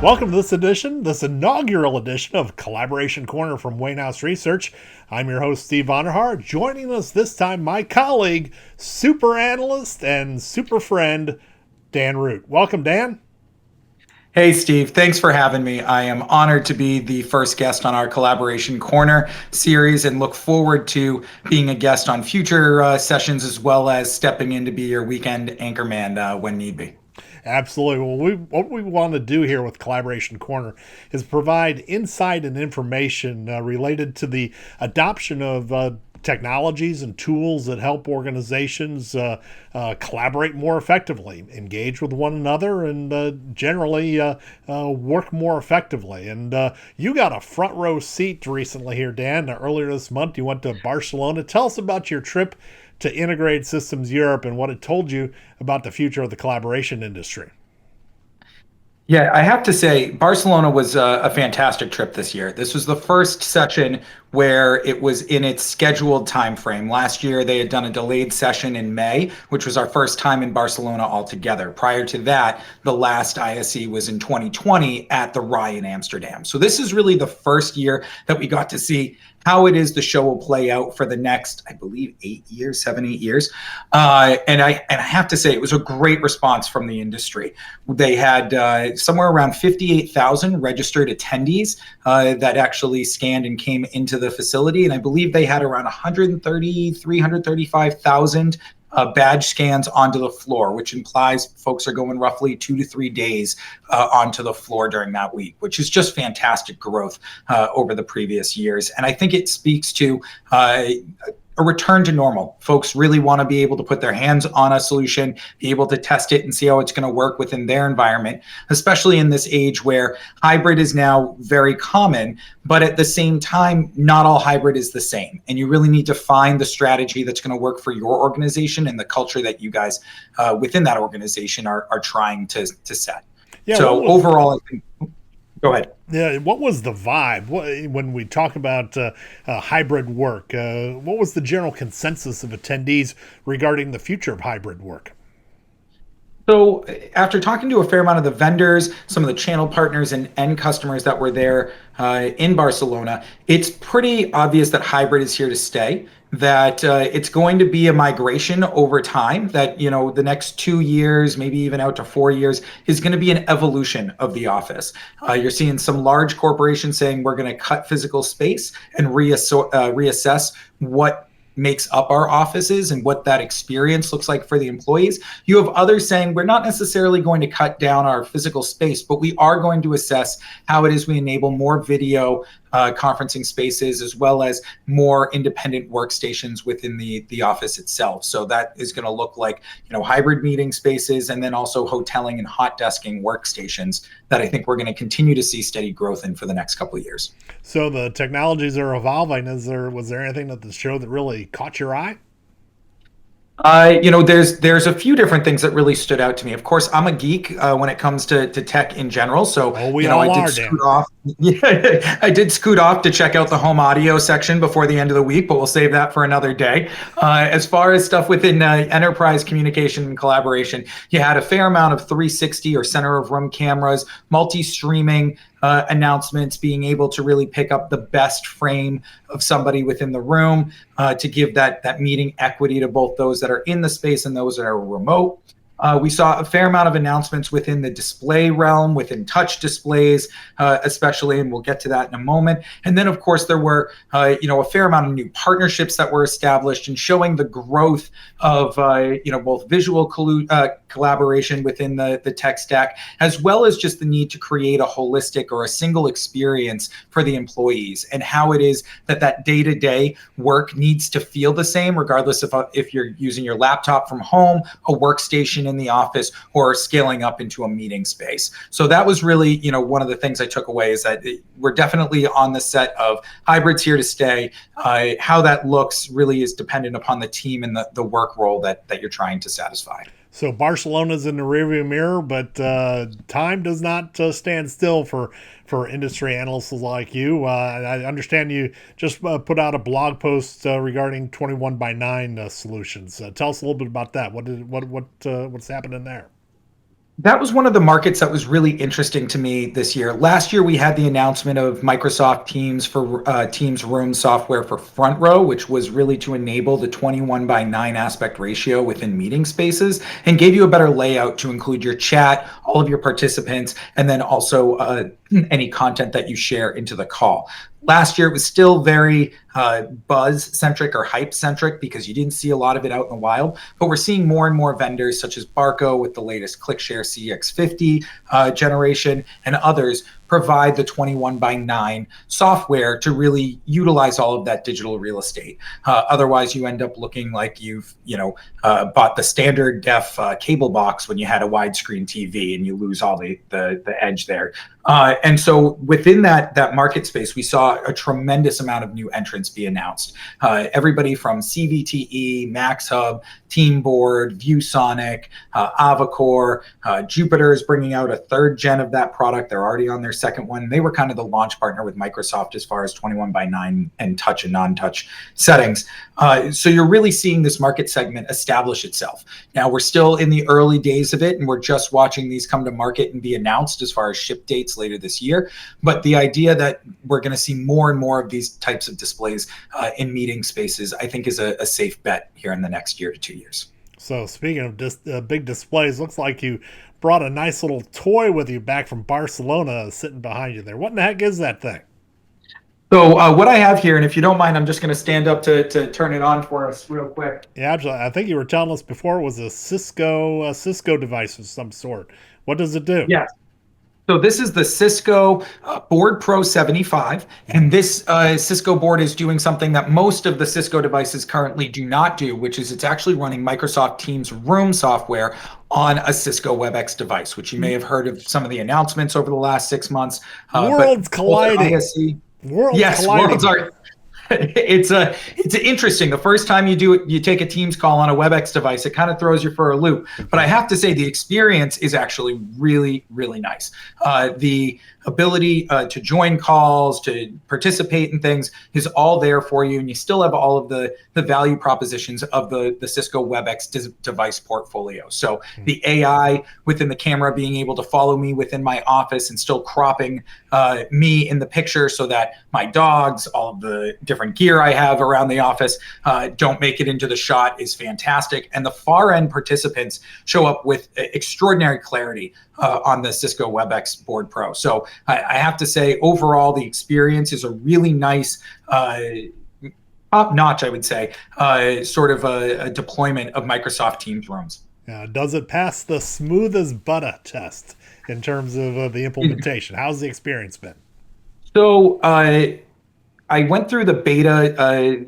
Welcome to this inaugural edition of Collaboration Corner from Wainhouse Research. I'm your host, Steve Vonderhaar. Joining us this time, my colleague, super analyst and super friend, Dan Root. Welcome, Dan. Hey, Steve. Thanks for having me. I am honored to be the first guest on our Collaboration Corner series and look forward to being a guest on future sessions as well as stepping in to be your weekend anchorman when need be. Absolutely. Well, what we want to do here with Collaboration Corner is provide insight and information related to the adoption of technologies and tools that help organizations collaborate more effectively, engage with one another, and generally work more effectively. And you got a front row seat recently here, Dan. Earlier this month, you went to Barcelona. Tell us about your trip to Integrated Systems Europe and what it told you about the future of the collaboration industry. Yeah, I have to say, Barcelona was a fantastic trip this year. This was the first session where it was in its scheduled time frame. Last year, they had done a delayed session in May, which was our first time in Barcelona altogether. Prior to that, the last ISE was in 2020 at the RAI in Amsterdam. So this is really the first year that we got to see how it is the show will play out for the next, I believe, 7, 8 years. And I have to say, it was a great response from the industry. They had somewhere around 58,000 registered attendees that actually scanned and came into the facility. And I believe they had around 135,000 badge scans onto the floor, which implies folks are going roughly 2 to 3 days onto the floor during that week, which is just fantastic growth over the previous years. And I think it speaks to a return to normal. Folks really want to be able to put their hands on a solution, be able to test it and see how it's going to work within their environment, especially in this age where hybrid is now very common, but at the same time, not all hybrid is the same. And you really need to find the strategy that's going to work for your organization and the culture that you guys within that organization are trying to set. Yeah, so overall, I think, go ahead. Yeah, what was the vibe when we talk about hybrid work? What was the general consensus of attendees regarding the future of hybrid work? So after talking to a fair amount of the vendors, some of the channel partners and end customers that were there in Barcelona, it's pretty obvious that hybrid is here to stay, that it's going to be a migration over time, that, you know, the next 2 years, maybe even out to 4 years, is going to be an evolution of the office. You're seeing some large corporations saying we're going to cut physical space and reassess what makes up our offices and what that experience looks like for the employees. You have others saying we're not necessarily going to cut down our physical space, but we are going to assess how it is we enable more video conferencing spaces as well as more independent workstations within the office itself. So that is going to look like, you know, hybrid meeting spaces and then also hoteling and hot desking workstations that I think we're going to continue to see steady growth in for the next couple of years. So the technologies are evolving. Was there anything at the show that really caught your eye? You know, there's a few different things that really stood out to me. Of course, I'm a geek when it comes to tech in general. So, we all I are, did scoot off. Yeah, I did scoot off to check out the home audio section before the end of the week, but we'll save that for another day. As far as stuff within enterprise communication and collaboration, you had a fair amount of 360 or center of room cameras, multi-streaming announcements, being able to really pick up the best frame of somebody within the room to give that meeting equity to both those that are in the space and those that are remote. We saw a fair amount of announcements within the display realm, within touch displays, especially, and we'll get to that in a moment. And then, of course, there were, a fair amount of new partnerships that were established and showing the growth of, both visual collaboration within the tech stack, as well as just the need to create a holistic or a single experience for the employees and how it is that day-to-day work needs to feel the same, regardless of if you're using your laptop from home, a workstation in the office, or scaling up into a meeting space. So that was really, one of the things I took away is that we're definitely on the set of hybrids here to stay. How that looks really is dependent upon the team and the work role that you're trying to satisfy. So Barcelona's in the rearview mirror, but time does not stand still for industry analysts like you. I understand you just put out a blog post regarding 21 by 9 solutions. Tell us a little bit about that. What's happening there? That was one of the markets that was really interesting to me this year. Last year, we had the announcement of Microsoft Teams for Teams Room software for Front Row, which was really to enable the 21:9 aspect ratio within meeting spaces and gave you a better layout to include your chat, all of your participants, and then also any content that you share into the call. Last year, it was still very buzz centric or hype centric because you didn't see a lot of it out in the wild. But we're seeing more and more vendors such as Barco with the latest ClickShare CX50 generation and others provide the 21:9 software to really utilize all of that digital real estate. Otherwise, you end up looking like you've bought the standard def cable box when you had a widescreen TV, and you lose all the edge there. And so within that market space, we saw a tremendous amount of new entrants be announced. Everybody from CVTE, MaxHub, Teamboard, ViewSonic, Avacor, Jupiter is bringing out a third gen of that product. They're already on their second one. They were kind of the launch partner with Microsoft as far as 21:9 and touch and non-touch settings. So you're really seeing this market segment establish itself. Now, we're still in the early days of it, and we're just watching these come to market and be announced as far as ship dates later this year. But the idea that we're going to see more and more of these types of displays in meeting spaces, I think, is a safe bet here in the next year to 2 years. So speaking of big displays, looks like you brought a nice little toy with you back from Barcelona sitting behind you there. What in the heck is that thing? So what I have here, and if you don't mind, I'm just going to stand up to turn it on for us real quick. Yeah, absolutely. I think you were telling us before it was a Cisco device of some sort. What does it do? Yes. So this is the Cisco BoardPro 75, and this Cisco board is doing something that most of the Cisco devices currently do not do, which is it's actually running Microsoft Teams Room software on a Cisco WebEx device, which you may have heard of some of the announcements over the last 6 months. Worlds colliding. Yes, worlds are. It's interesting. The first time you do it, you take a Teams call on a WebEx device, it kind of throws you for a loop. But I have to say the experience is actually really, really nice. The ability to join calls, to participate in things is all there for you, and you still have all of the value propositions of the Cisco WebEx device portfolio. So the AI within the camera being able to follow me within my office and still cropping me in the picture so that my dogs, all of the different gear I have around the office don't make it into the shot is fantastic. And the far end participants show up with extraordinary clarity on the Cisco WebEx BoardPro. So I have to say, overall, the experience is a really nice, top-notch, I would say, sort of a deployment of Microsoft Teams Rooms. Does it pass the smooth as butter test in terms of the implementation? How's the experience been? So I went through the beta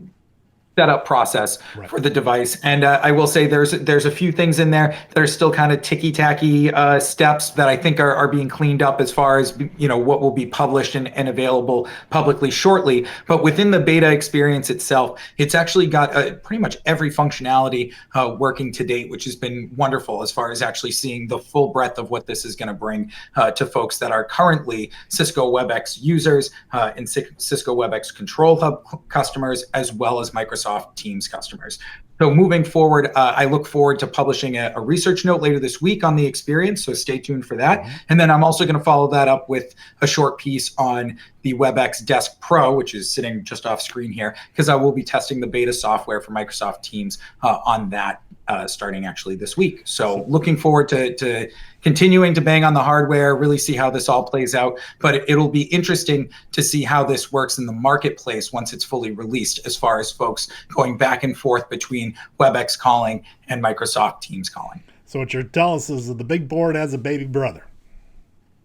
setup process for the device, and I will say there's a few things in there that are still kind of ticky-tacky steps that I think are being cleaned up as far as what will be published and available publicly shortly. But within the beta experience itself, it's actually got pretty much every functionality working to date, which has been wonderful as far as actually seeing the full breadth of what this is going to bring to folks that are currently Cisco WebEx users and Cisco WebEx Control Hub customers, as well as Microsoft Teams customers. So moving forward, I look forward to publishing a research note later this week on the experience, so stay tuned for that. And then I'm also going to follow that up with a short piece on the WebEx Desk Pro, which is sitting just off screen here, because I will be testing the beta software for Microsoft Teams on that starting actually this week. So looking forward to continuing to bang on the hardware, really see how this all plays out. But it'll be interesting to see how this works in the marketplace once it's fully released, as far as folks going back and forth between WebEx calling and Microsoft Teams calling. So what you're telling us is that the big board has a baby brother.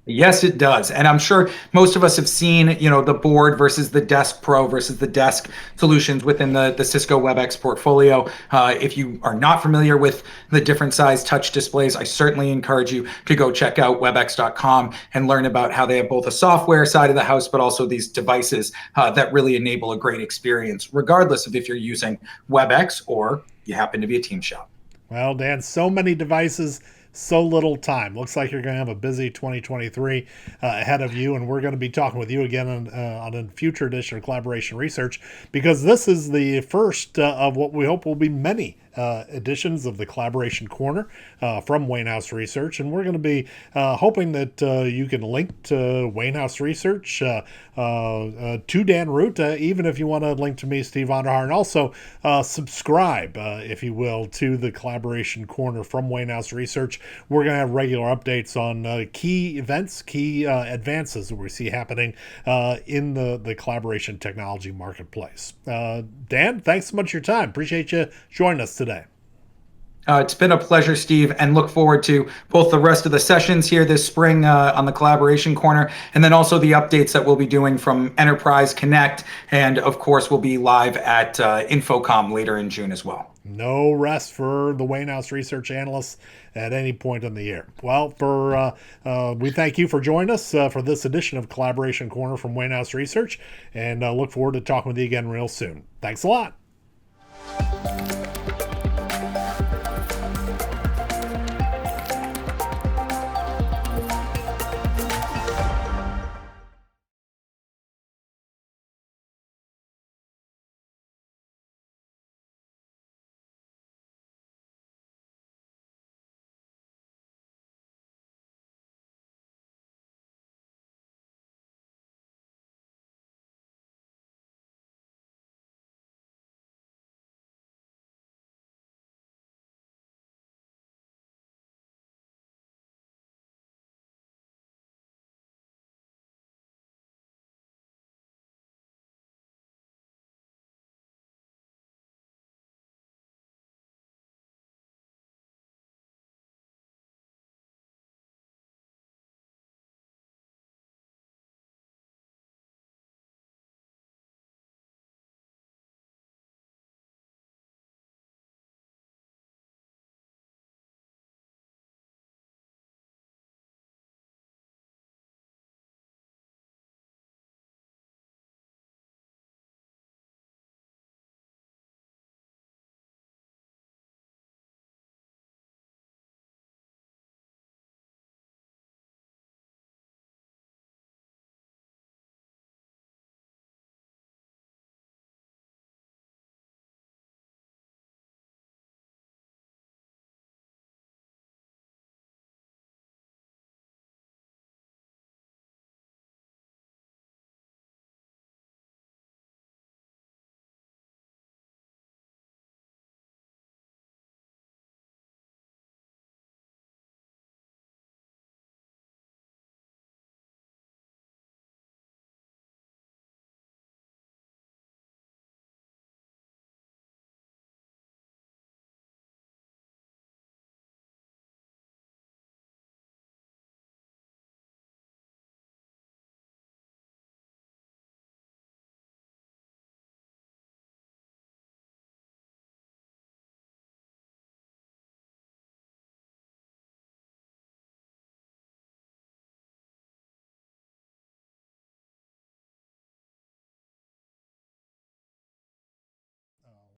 Yes, it does. And I'm sure most of us have seen, the board versus the Desk Pro versus the desk solutions within the Cisco WebEx portfolio. If you are not familiar with the different size touch displays, I certainly encourage you to go check out webex.com and learn about how they have both a software side of the house, but also these devices that really enable a great experience, regardless of if you're using WebEx or you happen to be a Teams shop. Well, Dan, so many devices, so little time. Looks like you're going to have a busy 2023 ahead of you, and we're going to be talking with you again on a future edition of Collaboration Research, because this is the first of what we hope will be many editions of the Collaboration Corner from Wainhouse Research, and we're going to be hoping that you can link to Wainhouse Research to DanRoot, even if you want to link to me, Steve Onderhaar, and also subscribe, if you will, to the Collaboration Corner from Wainhouse Research. We're going to have regular updates on key events, key advances that we see happening in the collaboration technology marketplace. Dan, thanks so much for your time. Appreciate you joining us today. It's been a pleasure, Steve, and look forward to both the rest of the sessions here this spring on the Collaboration Corner, and then also the updates that we'll be doing from Enterprise Connect, and of course we'll be live at Infocom later in June as well. No rest for the Wainhouse Research Analysts at any point in the year. Well, we thank you for joining us for this edition of Collaboration Corner from Wainhouse Research, and look forward to talking with you again real soon. Thanks a lot.